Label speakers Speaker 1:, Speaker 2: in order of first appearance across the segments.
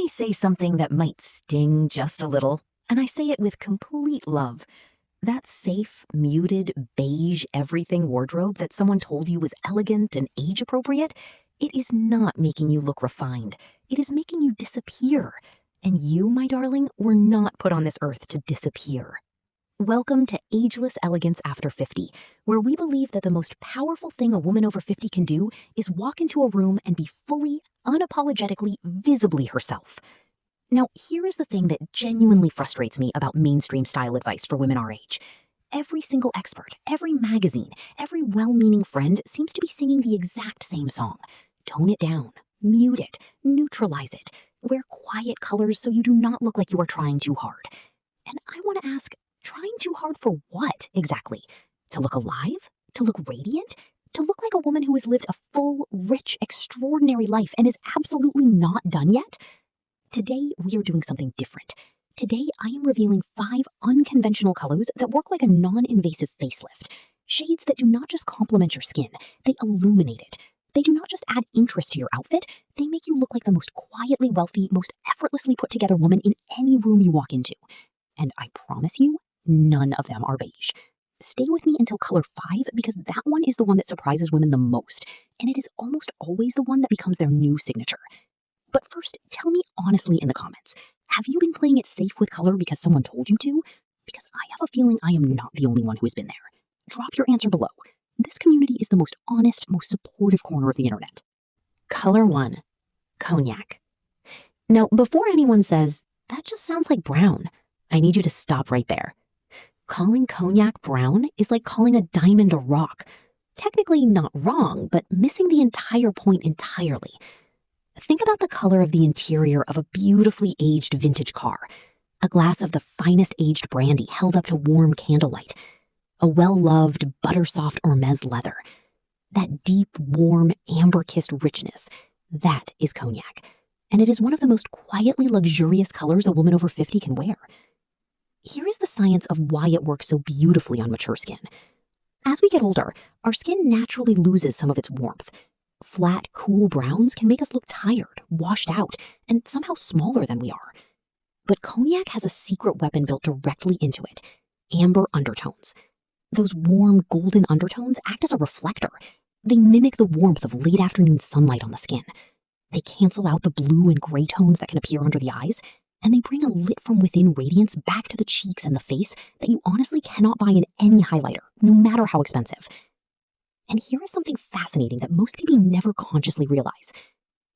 Speaker 1: may say something that might sting just a little, and I say it with complete love. That safe, muted, beige everything wardrobe that someone told you was elegant and age-appropriate, it is not making you look refined. It is making you disappear. And you, my darling, were not put on this earth to disappear. Welcome to Ageless Elegance After 50, where we believe that the most powerful thing a woman over 50 can do is walk into a room and be fully, unapologetically, visibly herself. Now, here is the thing that genuinely frustrates me about mainstream style advice for women our age. Every single expert, every magazine, every well-meaning friend seems to be singing the exact same song. Tone it down, mute it, neutralize it, wear quiet colors so you do not look like you are trying too hard. And I want to ask, trying too hard for what exactly? To look alive? To look radiant? To look like a woman who has lived a full, rich, extraordinary life and is absolutely not done yet? Today, we are doing something different. Today, I am revealing 5 unconventional colors that work like a non-invasive facelift. Shades that do not just complement your skin, they illuminate it. They do not just add interest to your outfit, they make you look like the most quietly wealthy, most effortlessly put together woman in any room you walk into. And I promise you, none of them are beige. Stay with me until color 5 because that one is the one that surprises women the most, and it is almost always the one that becomes their new signature. But first, tell me honestly in the comments, have you been playing it safe with color because someone told you to? Because I have a feeling I am not the only one who has been there. Drop your answer below. This community is the most honest, most supportive corner of the internet. Color 1, Cognac. Now, before anyone says, that just sounds like brown, I need you to stop right there. Calling cognac brown is like calling a diamond a rock. Technically not wrong, but missing the entire point entirely. Think about the color of the interior of a beautifully aged vintage car, a glass of the finest aged brandy held up to warm candlelight, a well-loved, butter-soft Hermes leather. That deep, warm, amber-kissed richness, that is cognac, and it is one of the most quietly luxurious colors a woman over 50 can wear. Here is the science of why it works so beautifully on mature skin. As we get older, our skin naturally loses some of its warmth. Flat, cool browns can make us look tired, washed out, and somehow smaller than we are. But cognac has a secret weapon built directly into it: amber undertones. Those warm, golden undertones act as a reflector. They mimic the warmth of late afternoon sunlight on the skin. They cancel out the blue and gray tones that can appear under the eyes, and they bring a lit from within radiance back to the cheeks and the face that you honestly cannot buy in any highlighter, no matter how expensive. And here is something fascinating that most people never consciously realize.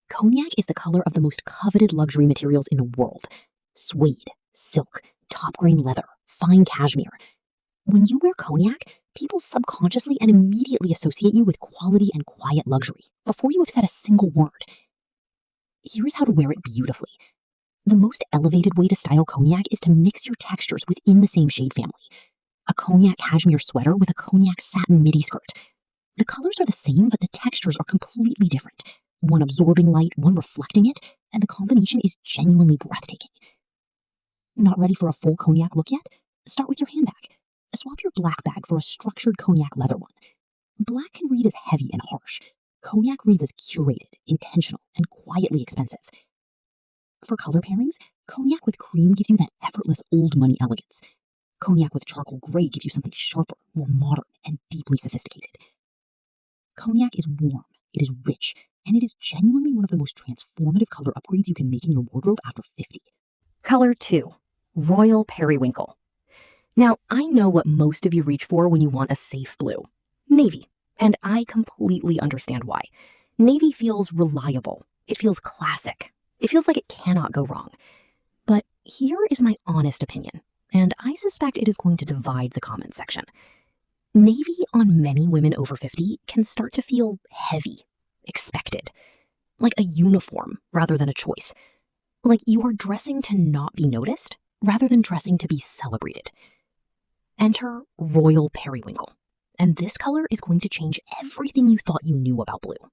Speaker 1: Cognac is the color of the most coveted luxury materials in the world: suede, silk, top-grain leather, fine cashmere. When you wear cognac, people subconsciously and immediately associate you with quality and quiet luxury before you have said a single word. Here is how to wear it beautifully. The most elevated way to style cognac is to mix your textures within the same shade family. A cognac cashmere sweater with a cognac satin midi skirt. The colors are the same, but the textures are completely different. One absorbing light, one reflecting it, and the combination is genuinely breathtaking. Not ready for a full cognac look yet? Start with your handbag. Swap your black bag for a structured cognac leather one. Black can read as heavy and harsh. Cognac reads as curated, intentional, and quietly expensive. For color pairings, cognac with cream gives you that effortless old money elegance. Cognac with charcoal gray gives you something sharper, more modern, and deeply sophisticated. Cognac is warm, it is rich, and it is genuinely one of the most transformative color upgrades you can make in your wardrobe after 50. Color 2, Royal Periwinkle. Now, I know what most of you reach for when you want a safe blue: navy, and I completely understand why. Navy feels reliable, it feels classic, it feels like it cannot go wrong. But here is my honest opinion, and I suspect it is going to divide the comments section. Navy on many women over 50 can start to feel heavy, expected, like a uniform rather than a choice. Like you are dressing to not be noticed rather than dressing to be celebrated. Enter Royal Periwinkle, and this color is going to change everything you thought you knew about blue.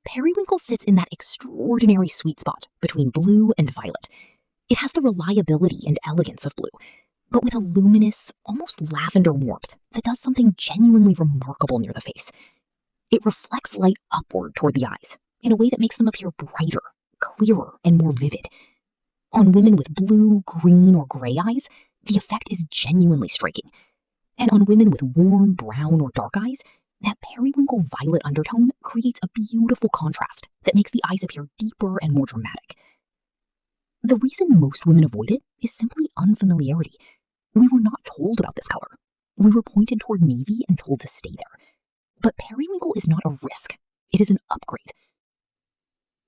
Speaker 1: Periwinkle sits in that extraordinary sweet spot between blue and violet. It has the reliability and elegance of blue, but with a luminous, almost lavender warmth that does something genuinely remarkable near the face. It reflects light upward toward the eyes in a way that makes them appear brighter, clearer and more vivid. On women with blue, green, or gray eyes, the effect is genuinely striking. And on women with warm brown or dark eyes, that periwinkle violet undertone creates a beautiful contrast that makes the eyes appear deeper and more dramatic. The reason most women avoid it is simply unfamiliarity. We were not told about this color. We were pointed toward navy and told to stay there. But periwinkle is not a risk. It is an upgrade.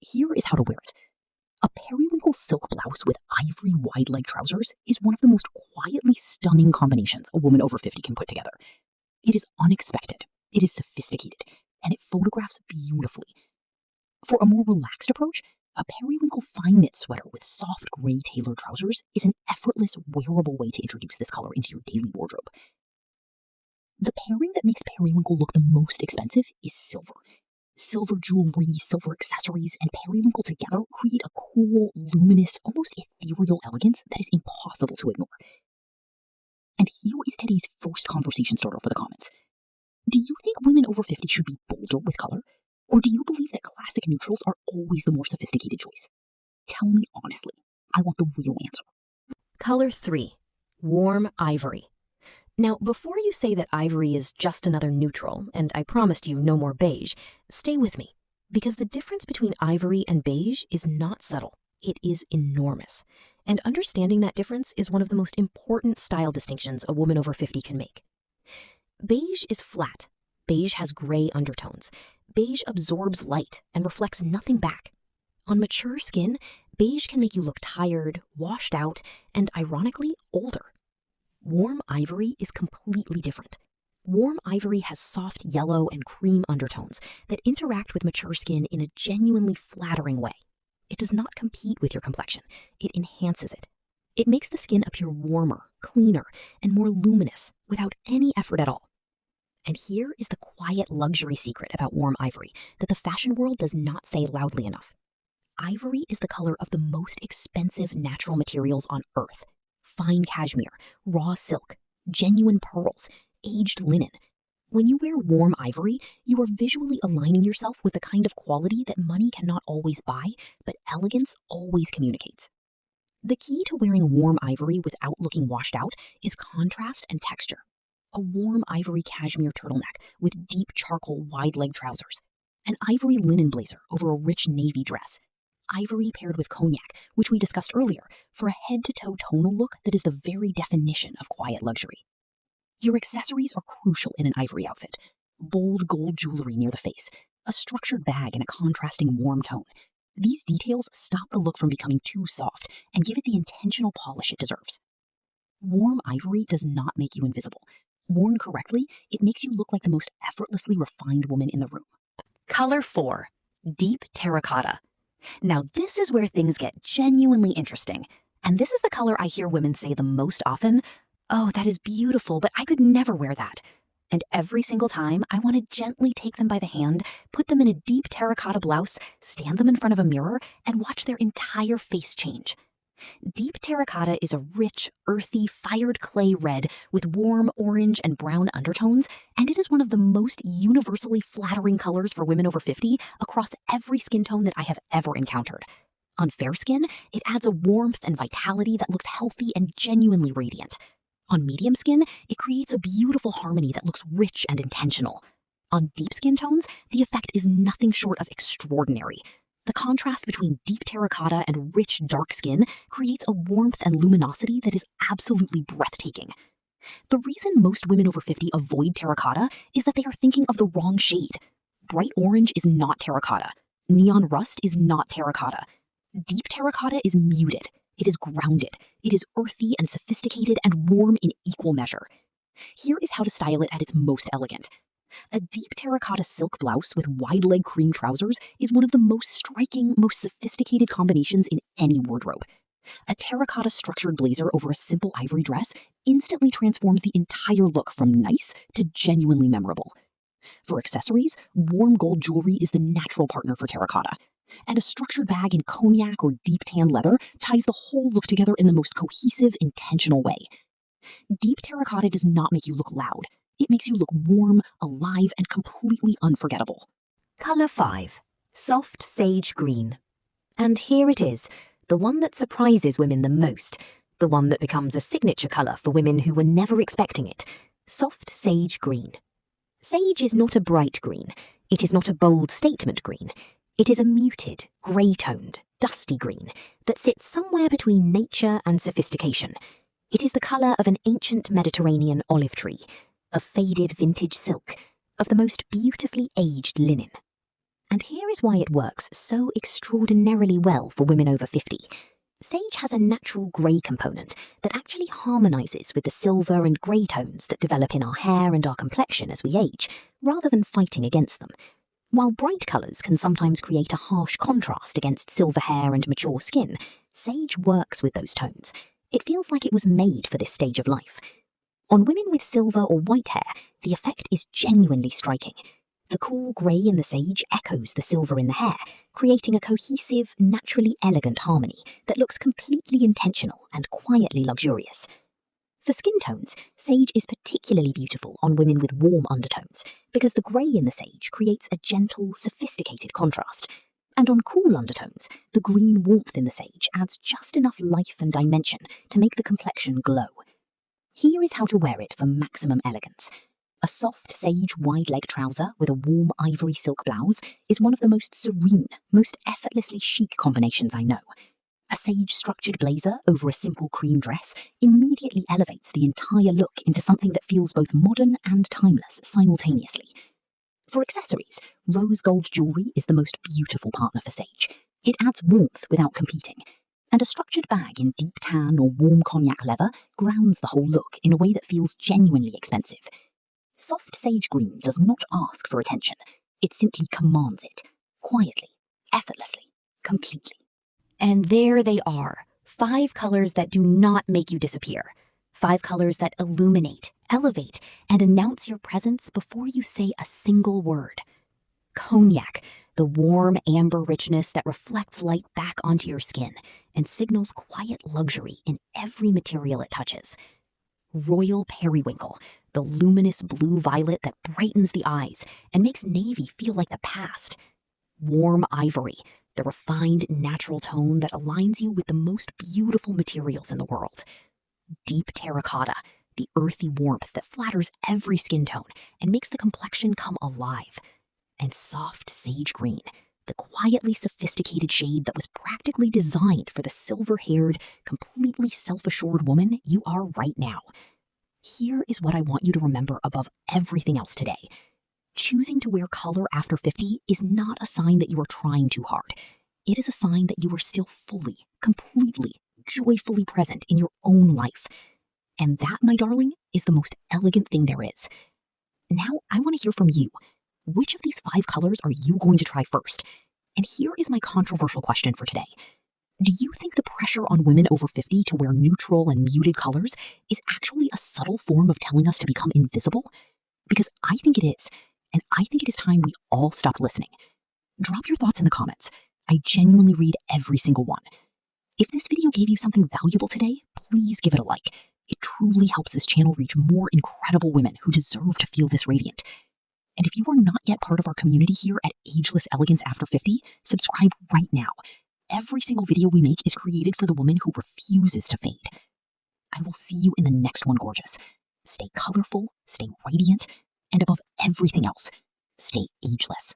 Speaker 1: Here is how to wear it. A periwinkle silk blouse with ivory wide-leg trousers is one of the most quietly stunning combinations a woman over 50 can put together. It is unexpected, it is sophisticated, and it photographs beautifully. For a more relaxed approach, a periwinkle fine knit sweater with soft gray tailored trousers is an effortless, wearable way to introduce this color into your daily wardrobe. The pairing that makes periwinkle look the most expensive is silver. Silver jewelry, silver accessories, and periwinkle together create a cool, luminous, almost ethereal elegance that is impossible to ignore. And here is today's first conversation starter for the comments. Do you think women over 50 should be bolder with color? Or do you believe that classic neutrals are always the more sophisticated choice? Tell me honestly. I want the real answer.
Speaker 2: Color 3. Warm ivory. Now, before you say that ivory is just another neutral, and I promised you no more beige, stay with me, because the difference between ivory and beige is not subtle. It is enormous. And understanding that difference is one of the most important style distinctions a woman over 50 can make. Beige is flat. Beige has gray undertones. Beige absorbs light and reflects nothing back. On mature skin, beige can make you look tired, washed out, and ironically, older. Warm ivory is completely different. Warm ivory has soft yellow and cream undertones that interact with mature skin in a genuinely flattering way. It does not compete with your complexion. It enhances it. It makes the skin appear warmer, cleaner, and more luminous without any effort at all. And here is the quiet luxury secret about warm ivory that the fashion world does not say loudly enough. Ivory is the color of the most expensive natural materials on earth. Fine cashmere, raw silk, genuine pearls, aged linen. When you wear warm ivory, you are visually aligning yourself with the kind of quality that money cannot always buy, but elegance always communicates. The key to wearing warm ivory without looking washed out is contrast and texture. A warm ivory cashmere turtleneck with deep charcoal wide-leg trousers. An ivory linen blazer over a rich navy dress. Ivory paired with cognac, which we discussed earlier, for a head-to-toe tonal look that is the very definition of quiet luxury. Your accessories are crucial in an ivory outfit. Bold gold jewelry near the face, a structured bag in a contrasting warm tone. These details stop the look from becoming too soft and give it the intentional polish it deserves. Warm ivory does not make you invisible. Worn correctly, it makes you look like the most effortlessly refined woman in the room. Color 4. Deep terracotta. Now this is where things get genuinely interesting. And this is the color I hear women say the most often. Oh, that is beautiful, but I could never wear that. And every single time, I want to gently take them by the hand, put them in a deep terracotta blouse, stand them in front of a mirror, and watch their entire face change. Deep terracotta is a rich, earthy, fired clay red with warm orange and brown undertones, and it is one of the most universally flattering colors for women over 50 across every skin tone that I have ever encountered. On fair skin, it adds a warmth and vitality that looks healthy and genuinely radiant. On medium skin, it creates a beautiful harmony that looks rich and intentional. On deep skin tones, the effect is nothing short of extraordinary. The contrast between deep terracotta and rich dark skin creates a warmth and luminosity that is absolutely breathtaking. The reason most women over 50 avoid terracotta is that they are thinking of the wrong shade. Bright orange is not terracotta. Neon rust is not terracotta. Deep terracotta is muted. It is grounded. It is earthy and sophisticated and warm in equal measure. Here is how to style it at its most elegant. A deep terracotta silk blouse with wide-leg cream trousers is one of the most striking, most sophisticated combinations in any wardrobe. A terracotta structured blazer over a simple ivory dress instantly transforms the entire look from nice to genuinely memorable. For accessories, warm gold jewelry is the natural partner for terracotta, and a structured bag in cognac or deep tan leather ties the whole look together in the most cohesive, intentional way. Deep terracotta does not make you look loud. It makes you look warm, alive, and completely unforgettable. Color 5. Soft sage green.
Speaker 1: And here it is, the one that surprises women the most, the one that becomes a signature color for women who were never expecting it, soft sage green. Sage is not a bright green. It is not a bold statement green. It is a muted, grey-toned, dusty green that sits somewhere between nature and sophistication. It is the color of an ancient Mediterranean olive tree, of faded vintage silk, of the most beautifully aged linen. And here is why it works so extraordinarily well for women over 50. Sage has a natural grey component that actually harmonizes with the silver and grey tones that develop in our hair and our complexion as we age, rather than fighting against them. While bright colours can sometimes create a harsh contrast against silver hair and mature skin, sage works with those tones. It feels like it was made for this stage of life. On women with silver or white hair, the effect is genuinely striking. The cool grey in the sage echoes the silver in the hair, creating a cohesive, naturally elegant harmony that looks completely intentional and quietly luxurious. For skin tones, sage is particularly beautiful on women with warm undertones, because the grey in the sage creates a gentle, sophisticated contrast. And on cool undertones, the green warmth in the sage adds just enough life and dimension to make the complexion glow. Here is how to wear it for maximum elegance. A soft sage wide leg trouser with a warm ivory silk blouse is one of the most serene, most effortlessly chic combinations I know. A sage structured blazer over a simple cream dress immediately elevates the entire look into something that feels both modern and timeless simultaneously. For accessories, rose gold jewelry is the most beautiful partner for sage. It adds warmth without competing. And a structured bag in deep tan or warm cognac leather grounds the whole look in a way that feels genuinely expensive. Soft sage green does not ask for attention. It simply commands it, quietly, effortlessly, completely.
Speaker 2: And there they are, 5 colors that do not make you disappear. 5 colors that illuminate, elevate, and announce your presence before you say a single word. Cognac, the warm amber richness that reflects light back onto your skin and signals quiet luxury in every material it touches. Royal periwinkle, the luminous blue-violet that brightens the eyes and makes navy feel like the past. Warm ivory, the refined natural tone that aligns you with the most beautiful materials in the world. Deep terracotta, the earthy warmth that flatters every skin tone and makes the complexion come alive. And soft sage green, the quietly sophisticated shade that was practically designed for the silver-haired, completely self-assured woman you are right now. Here is what I want you to remember above everything else today. Choosing to wear color after 50 is not a sign that you are trying too hard. It is a sign that you are still fully, completely, joyfully present in your own life. And that, my darling, is the most elegant thing there is. Now, I want to hear from you. Which of these 5 colors are you going to try first? And here is my controversial question for today. Do you think the pressure on women over 50 to wear neutral and muted colors is actually a subtle form of telling us to become invisible? Because I think it is, and I think it is time we all stopped listening. Drop your thoughts in the comments. I genuinely read every single one. If this video gave you something valuable today, please give it a like. It truly helps this channel reach more incredible women who deserve to feel this radiant. And if you are not yet part of our community here at Ageless Elegance After 50, subscribe right now. Every single video we make is created for the woman who refuses to fade. I will see you in the next one, gorgeous. Stay colorful, stay radiant, and above everything else, stay ageless.